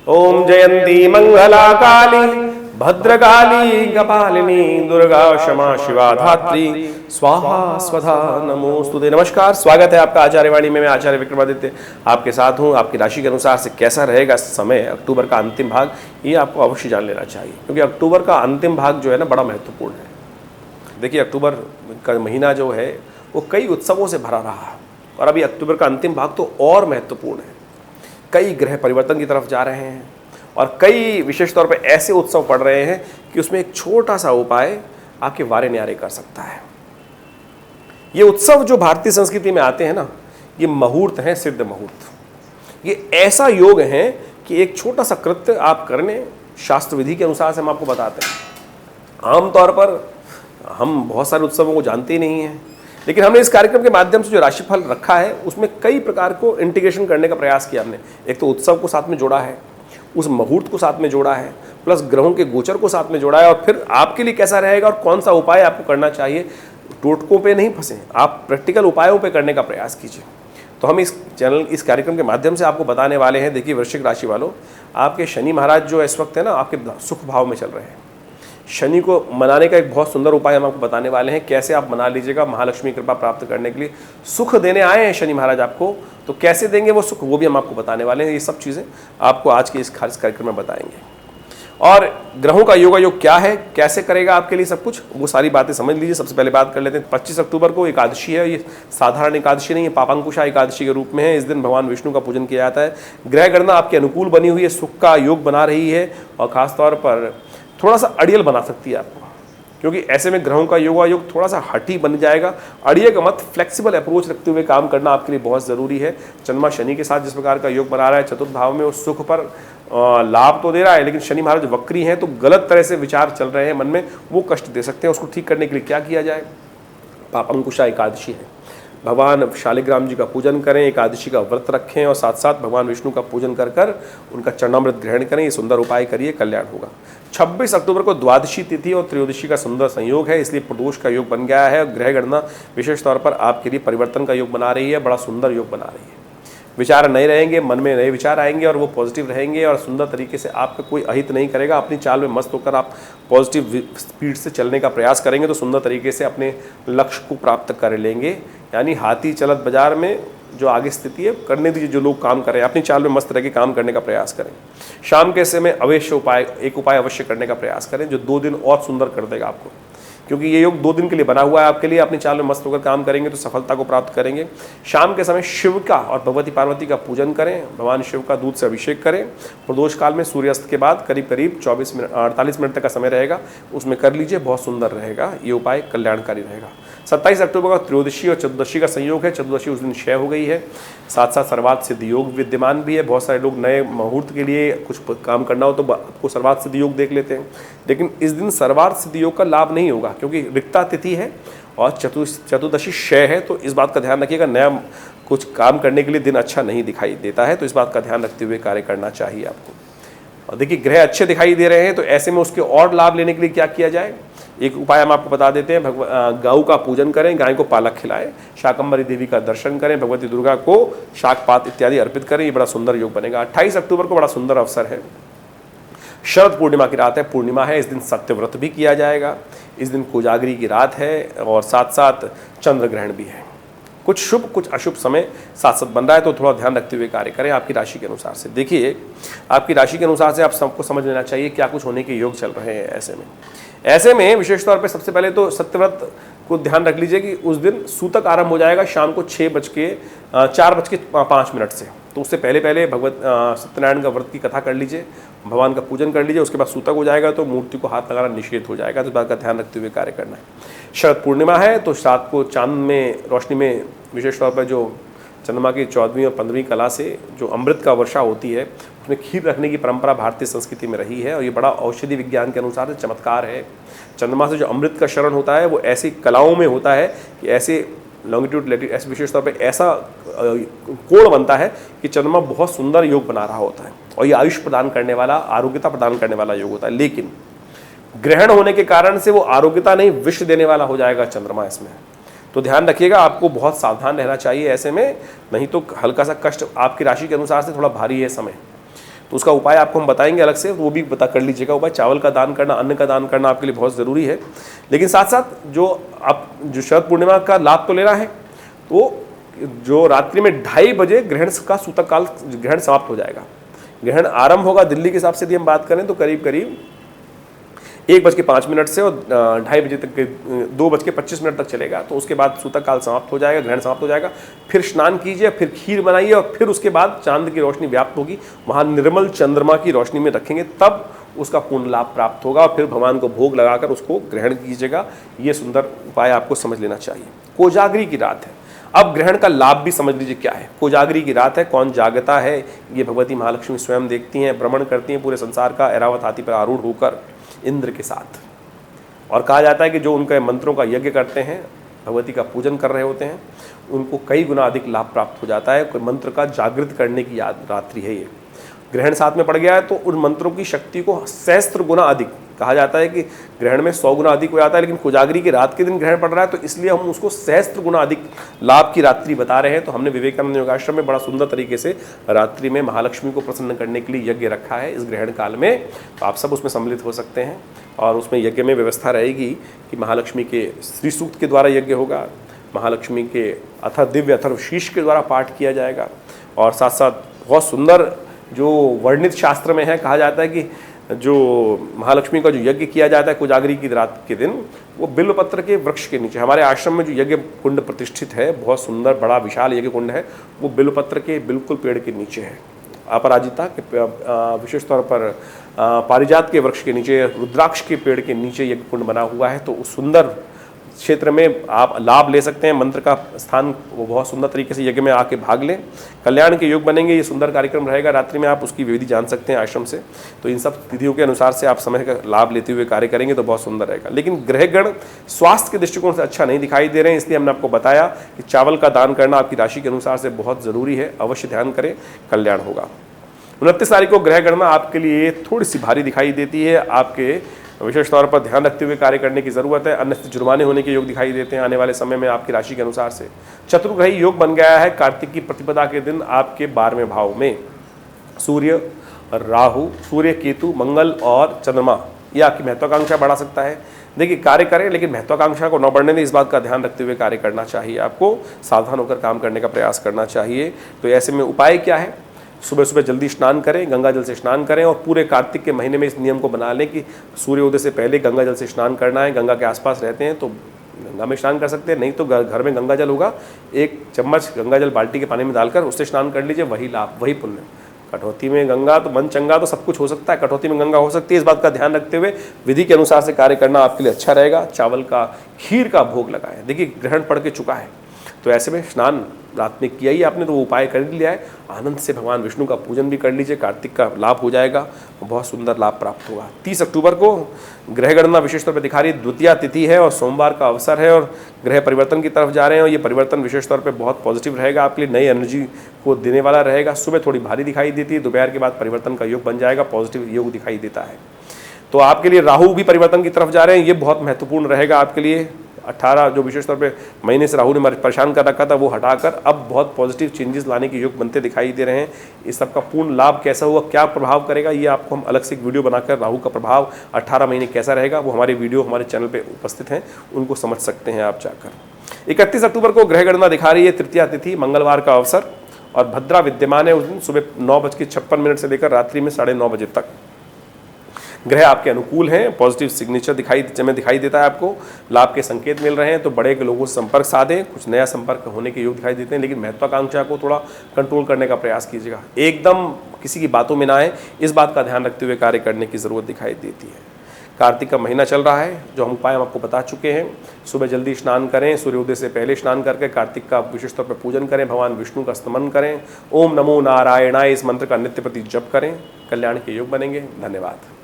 ओम जयंती मंगला काली भद्रकाली कपालिनी दुर्गा क्षमा शिवा धात्री स्वाहा स्वधा नमोस्तुते। नमस्कार, स्वागत है आपका आचार्यवाणी में। मैं आचार्य विक्रमादित्य आपके साथ हूँ। आपकी राशि के अनुसार से कैसा रहेगा समय, अक्टूबर का अंतिम भाग, ये आपको अवश्य जान लेना चाहिए, क्योंकि अक्टूबर का अंतिम भाग जो है ना बड़ा महत्वपूर्ण है। देखिए, अक्टूबर का महीना जो है वो कई उत्सवों से भरा रहा, और अभी अक्टूबर का अंतिम भाग तो और महत्वपूर्ण है। कई ग्रह परिवर्तन की तरफ जा रहे हैं और कई विशेष तौर पे ऐसे उत्सव पड़ रहे हैं कि उसमें एक छोटा सा उपाय आपके वारे न्यारे कर सकता है। ये उत्सव जो भारतीय संस्कृति में आते हैं ना, ये मुहूर्त हैं, सिद्ध मुहूर्त। ये ऐसा योग है कि एक छोटा सा कृत्य आप करने, शास्त्र विधि के अनुसार से हम आपको बताते हैं। आमतौर पर हम बहुत सारे उत्सवों को जानते ही नहीं हैं, लेकिन हमने इस कार्यक्रम के माध्यम से जो राशिफल रखा है उसमें कई प्रकार को इंटीग्रेशन करने का प्रयास किया हमने। एक तो उत्सव को साथ में जोड़ा है, उस मुहूर्त को साथ में जोड़ा है, प्लस ग्रहों के गोचर को साथ में जोड़ा है, और फिर आपके लिए कैसा रहेगा और कौन सा उपाय आपको करना चाहिए। टोटकों पे नहीं फंसे, आप प्रैक्टिकल उपायों पे करने का प्रयास कीजिए। तो हम इस चैनल, इस कार्यक्रम के माध्यम से आपको बताने वाले हैं। देखिए, वृश्चिक राशि वालों, आपके शनि महाराज जो इस वक्त है ना आपके सुख भाव में चल रहे हैं। शनि को मनाने का एक बहुत सुंदर उपाय हम आपको बताने वाले हैं, कैसे आप मना लीजिएगा महालक्ष्मी कृपा प्राप्त करने के लिए। सुख देने आए हैं शनि महाराज आपको, तो कैसे देंगे वो सुख, वो भी हम आपको बताने वाले हैं। ये सब चीज़ें आपको आज के इस खास कार्यक्रम में बताएंगे। और ग्रहों का योग क्या है, कैसे करेगा आपके लिए सब कुछ, वो सारी बातें समझ लीजिए। सबसे पहले बात कर लेते हैं, 25 अक्टूबर को एकादशी है। ये साधारण एकादशी नहीं है, पापांकुशा एकादशी के रूप में है। इस दिन भगवान विष्णु का पूजन किया जाता है। ग्रह गणना आपके अनुकूल बनी हुई है, सुख का योग बना रही है, और खासतौर पर थोड़ा सा अड़ियल बना सकती है आपको, क्योंकि ऐसे में ग्रहों का योग थोड़ा सा हठी बन जाएगा। अड़िए का मत, फ्लेक्सिबल अप्रोच रखते हुए काम करना आपके लिए बहुत ज़रूरी है। चंद्रमा शनि के साथ जिस प्रकार का योग बना रहा है चतुर्थ भाव में, उस सुख पर लाभ तो दे रहा है, लेकिन शनि महाराज वक्री हैं, तो गलत तरह से विचार चल रहे हैं मन में, वो कष्ट दे सकते हैं। उसको ठीक करने के लिए क्या किया जाए, पापांकुशा एकादशी है, भगवान शालिग्राम जी का पूजन करें, एकादशी का व्रत रखें, और साथ साथ भगवान विष्णु का पूजन कर कर उनका चरणामृत ग्रहण करें। ये सुंदर उपाय करिए, कल्याण होगा। 26 अक्टूबर को द्वादशी तिथि और त्रयोदशी का सुंदर संयोग है, इसलिए प्रदोष का योग बन गया है। ग्रह गणना विशेष तौर पर आपके लिए परिवर्तन का योग बना रही है, बड़ा सुंदर योग बना रही है। विचार नए रहेंगे, मन में नए विचार आएंगे और वो पॉजिटिव रहेंगे, और सुंदर तरीके से आपका कोई अहित नहीं करेगा। अपनी चाल में मस्त होकर आप पॉजिटिव स्पीड से चलने का प्रयास करेंगे तो सुंदर तरीके से अपने लक्ष्य को प्राप्त कर लेंगे। यानी हाथी चलत बाजार में जो आगे स्थिति है, करने दीजिए जो लोग काम करें, अपनी चाल में मस्त रह के काम करने का प्रयास करें। शाम के समय अवश्य एक उपाय अवश्य करने का प्रयास करें, जो 2 दिन और सुंदर कर देगा आपको, क्योंकि ये योग 2 दिन के लिए बना हुआ है आपके लिए। अपनी चाल में मस्त होकर काम करेंगे तो सफलता को प्राप्त करेंगे। शाम के समय शिव का और भगवती पार्वती का पूजन करें, भगवान शिव का दूध से अभिषेक करें। प्रदोष काल में सूर्यास्त के बाद करीब 48 मिनट तक का समय रहेगा, उसमें कर लीजिए, बहुत सुंदर रहेगा। ये उपाय कल्याणकारी रहेगा। 27 अक्टूबर का त्रयोदशी और चतुर्दशी का संयोग है। चतुर्दशी उस दिन क्षय हो गई है, साथ साथ सर्वार्थ सिद्ध योग विद्यमान भी है। बहुत सारे लोग नए मुहूर्त के लिए कुछ काम करना हो तो आपको सर्वार्थ सिद्ध योग देख लेते हैं, लेकिन इस दिन सर्वार्थ सिद्ध योग का लाभ नहीं होगा, क्योंकि रिक्ता तिथि है और चतुर्दशी क्षय है। तो इस बात का ध्यान रखिएगा, नया कुछ काम करने के लिए दिन अच्छा नहीं दिखाई देता है, तो इस बात का ध्यान रखते हुए कार्य करना चाहिए आपको। और देखिए, ग्रह अच्छे दिखाई दे रहे हैं, तो ऐसे में उसके और लाभ लेने के लिए क्या किया जाए, एक उपाय हम आपको बता देते हैं। गौ का पूजन करें, गाय को पालक खिलाएं, शाकंभरी देवी का दर्शन करें, भगवती दुर्गा को शाक पात इत्यादि अर्पित करें। ये बड़ा सुंदर योग बनेगा। 28 अक्टूबर को बड़ा सुंदर अवसर है, शरद पूर्णिमा की रात है, पूर्णिमा है। इस दिन सत्यव्रत भी किया जाएगा, इस दिन कोजागरी की रात है, और साथ साथ चंद्र ग्रहण भी है। कुछ शुभ कुछ अशुभ समय साथ साथ बन रहा है, तो थोड़ा ध्यान रखते हुए कार्य करें आपकी राशि के अनुसार से। देखिए, आपकी राशि के अनुसार से आप सबको समझ लेना चाहिए क्या कुछ होने के योग चल रहे हैं। ऐसे में विशेष तौर पे सबसे पहले तो सत्यव्रत को ध्यान रख लीजिए कि उस दिन सूतक आरंभ हो जाएगा शाम को 4:05 से। तो उससे पहले भगवत सत्यनारायण का व्रत की कथा कर लीजिए, भगवान का पूजन कर लीजिए, उसके बाद सूतक हो जाएगा तो मूर्ति को हाथ लगाना निषेध हो जाएगा। तो इस बात का ध्यान रखते हुए कार्य करना है। शरद पूर्णिमा है, तो रात को चांद में रोशनी में विशेष तौर पर जो चंद्रमा की 14वीं और 15वीं कला से जो अमृत का वर्षा होती है, उसमें खीर रखने की परंपरा भारतीय संस्कृति में रही है, और ये बड़ा औषधि विज्ञान के अनुसार चमत्कार है। चंद्रमा से जो अमृत का शरण होता है वो ऐसी कलाओं में होता है कि ऐसे लॉन्गिट्यूड लैटिट्यूड ऐसे विशेष तौर पे ऐसा कोण बनता है कि चंद्रमा बहुत सुंदर योग बना रहा होता है, और ये आयुष प्रदान करने वाला, आरोग्यता प्रदान करने वाला योग होता है। लेकिन ग्रहण होने के कारण से वो आरोग्यता नहीं, विष देने वाला हो जाएगा चंद्रमा इसमें। तो ध्यान रखिएगा, आपको बहुत सावधान रहना चाहिए ऐसे में, नहीं तो हल्का सा कष्ट आपकी राशि के अनुसार से थोड़ा भारी है समय। तो उसका उपाय आपको हम बताएंगे अलग से, वो भी पता कर लीजिएगा उपाय। चावल का दान करना, अन्न का दान करना आपके लिए बहुत ज़रूरी है। लेकिन साथ साथ जो आप जो शरद पूर्णिमा का लाभ तो लेना है, तो जो रात्रि में 2:30 बजे ग्रहण का सूतक काल ग्रहण समाप्त हो जाएगा। ग्रहण आरंभ होगा दिल्ली के हिसाब से यदि हम बात करें तो करीब करीब 1:05 से और 2:30 बजे तक 2:25 तक चलेगा। तो उसके बाद सूतक काल समाप्त हो जाएगा, ग्रहण समाप्त हो जाएगा। फिर स्नान कीजिए, फिर खीर बनाइए और फिर उसके बाद चांद की रोशनी व्याप्त होगी, वहाँ निर्मल चंद्रमा की रोशनी में रखेंगे, तब उसका पूर्ण लाभ प्राप्त होगा और फिर भगवान को भोग लगाकर उसको ग्रहण कीजिएगा। ये सुंदर उपाय आपको समझ लेना चाहिए। कोजागरी की रात है। अब ग्रहण का लाभ भी समझ लीजिए क्या है। कोजागरी की रात है, कौन जागता है, ये भगवती महालक्ष्मी स्वयं देखती हैं, भ्रमण करती हैं पूरे संसार का ऐरावत हाथी पर आरूढ़ होकर इंद्र के साथ। और कहा जाता है कि जो उनके मंत्रों का यज्ञ करते हैं, भगवती का पूजन कर रहे होते हैं, उनको कई गुना अधिक लाभ प्राप्त हो जाता है। कोई मंत्र का जागृत करने की याद रात्रि है ये। ग्रहण साथ में पड़ गया है तो उन मंत्रों की शक्ति को सहस्त्र गुना अधिक, कहा जाता है कि ग्रहण में 100 गुना अधिक हो जाता है, लेकिन कोजागरी की रात के दिन ग्रहण पड़ रहा है तो इसलिए हम उसको सहस्त्र गुना अधिक लाभ की रात्रि बता रहे हैं। तो हमने विवेकानंद योगाश्रम में बड़ा सुंदर तरीके से रात्रि में महालक्ष्मी को प्रसन्न करने के लिए यज्ञ रखा है इस ग्रहण काल में। तो आप सब उसमें सम्मिलित हो सकते हैं और उसमें यज्ञ में व्यवस्था रहेगी कि महालक्ष्मी के श्री सूक्त के द्वारा यज्ञ होगा, महालक्ष्मी के दिव्य अथर्व शीर्ष के द्वारा पाठ किया जाएगा। और साथ साथ बहुत सुंदर जो वर्णित शास्त्र में है, कहा जाता है कि जो महालक्ष्मी का जो यज्ञ किया जाता है कोजागरी की रात के दिन, वो बिल्वपत्र के वृक्ष के नीचे, हमारे आश्रम में जो यज्ञ कुंड प्रतिष्ठित है, बहुत सुंदर बड़ा विशाल यज्ञ कुंड है, वो बिल्वपत्र के बिल्कुल पेड़ के नीचे है। अपराजिता के विशेष तौर पर पारिजात के वृक्ष के नीचे, रुद्राक्ष के पेड़ के नीचे यज्ञ कुंड बना हुआ है। तो उस सुंदर क्षेत्र में आप लाभ ले सकते हैं। मंत्र का स्थान वो बहुत सुंदर तरीके से यज्ञ में आके भाग लें, कल्याण के योग बनेंगे। ये सुंदर कार्यक्रम रहेगा रात्रि में, आप उसकी विधि जान सकते हैं आश्रम से। तो इन सब तिथियों के अनुसार से आप समय का लाभ लेते हुए कार्य करेंगे तो बहुत सुंदर रहेगा। लेकिन ग्रहगण स्वास्थ्य के दृष्टिकोण से अच्छा नहीं दिखाई दे रहे हैं, इसलिए हमने आपको बताया कि चावल का दान करना आपकी राशि के अनुसार से बहुत ज़रूरी है। अवश्य ध्यान करें, कल्याण होगा। 29 तारीख को ग्रह गणना आपके लिए थोड़ी सी भारी दिखाई देती है। आपके विशेष तौर पर ध्यान रखते हुए कार्य करने की जरूरत है। अन्यथा जुर्माने होने के योग दिखाई देते हैं आने वाले समय में आपकी राशि के अनुसार से। चतुर्ग्रही योग बन गया है कार्तिक की प्रतिपदा के दिन आपके 12वें भाव में सूर्य, राहु, सूर्य, केतु, मंगल और चंद्रमा। ये आपकी महत्वाकांक्षा बढ़ा सकता है। देखिए, कार्य करें लेकिन महत्वाकांक्षा को न बढ़ने दें, इस बात का ध्यान रखते हुए कार्य करना चाहिए। आपको सावधान होकर काम करने का प्रयास करना चाहिए। तो ऐसे में उपाय क्या है? सुबह सुबह जल्दी स्नान करें, गंगा जल से स्नान करें और पूरे कार्तिक के महीने में इस नियम को बना लें कि सूर्योदय से पहले गंगा जल से स्नान करना है। गंगा के आसपास रहते हैं तो गंगा में स्नान कर सकते हैं, नहीं तो घर में गंगा जल होगा, 1 चम्मच गंगा जल बाल्टी के पानी में डालकर उससे स्नान कर लीजिए, वही लाभ, वही पुण्य। कटौती में गंगा तो मन चंगा तो सब कुछ हो सकता है, कटौती में गंगा हो सकती है। इस बात का ध्यान रखते हुए विधि के अनुसार से कार्य करना आपके लिए अच्छा रहेगा। चावल का खीर का भोग लगाएं। देखिए, ग्रहण पड़ के चुका है तो ऐसे में स्नान रात में किया ही आपने तो वो उपाय कर लिया है। आनंद से भगवान विष्णु का पूजन भी कर लीजिए, कार्तिक का लाभ हो जाएगा, बहुत सुंदर लाभ प्राप्त होगा। 30 अक्टूबर को ग्रह गणना विशेष तौर पर दिखा रही है, द्वितीया तिथि है और सोमवार का अवसर है और ग्रह परिवर्तन की तरफ जा रहे हैं और ये परिवर्तन विशेष तौर पर बहुत पॉजिटिव रहेगा, आपके लिए नई एनर्जी को देने वाला रहेगा। सुबह थोड़ी भारी दिखाई देती है, दोपहर के बाद परिवर्तन का योग बन जाएगा, पॉजिटिव योग दिखाई देता है। तो आपके लिए राहु भी परिवर्तन की तरफ जा रहे हैं, ये बहुत महत्वपूर्ण रहेगा आपके लिए। 18 जो विशेष तौर पे महीने से राहु ने परेशान कर रखा था वो हटाकर अब बहुत पॉजिटिव चेंजेस लाने के योग बनते दिखाई दे रहे हैं। इस सब का पूर्ण लाभ कैसा हुआ, क्या प्रभाव करेगा, ये आपको हम अलग से एक वीडियो बनाकर राहु का प्रभाव 18 महीने कैसा रहेगा वो हमारे वीडियो हमारे चैनल पे उपस्थित हैं, उनको समझ सकते हैं आप जाकर। 31 अक्टूबर को ग्रह गणना दिखा रही है, तृतीया तिथि मंगलवार का अवसर और भद्रा विद्यमान है उस दिन सुबह 9:56 से लेकर रात्रि में 9:30 बजे तक। ग्रह आपके अनुकूल हैं, पॉजिटिव सिग्नेचर दिखाई देता है, आपको लाभ के संकेत मिल रहे हैं। तो बड़े के लोगों से संपर्क साधें, कुछ नया संपर्क होने के योग दिखाई देते हैं, लेकिन महत्वाकांक्षा को थोड़ा कंट्रोल करने का प्रयास कीजिएगा। एकदम किसी की बातों में ना आए, इस बात का ध्यान रखते हुए कार्य करने की जरूरत दिखाई देती है। कार्तिक का महीना चल रहा है, जो हम उपाय हम आपको बता चुके हैं। सुबह जल्दी स्नान करें, सूर्योदय से पहले स्नान करके कार्तिक का विशेष तौर पर पूजन करें, भगवान विष्णु का स्तमन करें, ओम नमो नारायणाय इस मंत्र का नित्य प्रति जप करें, कल्याण के योग बनेंगे। धन्यवाद।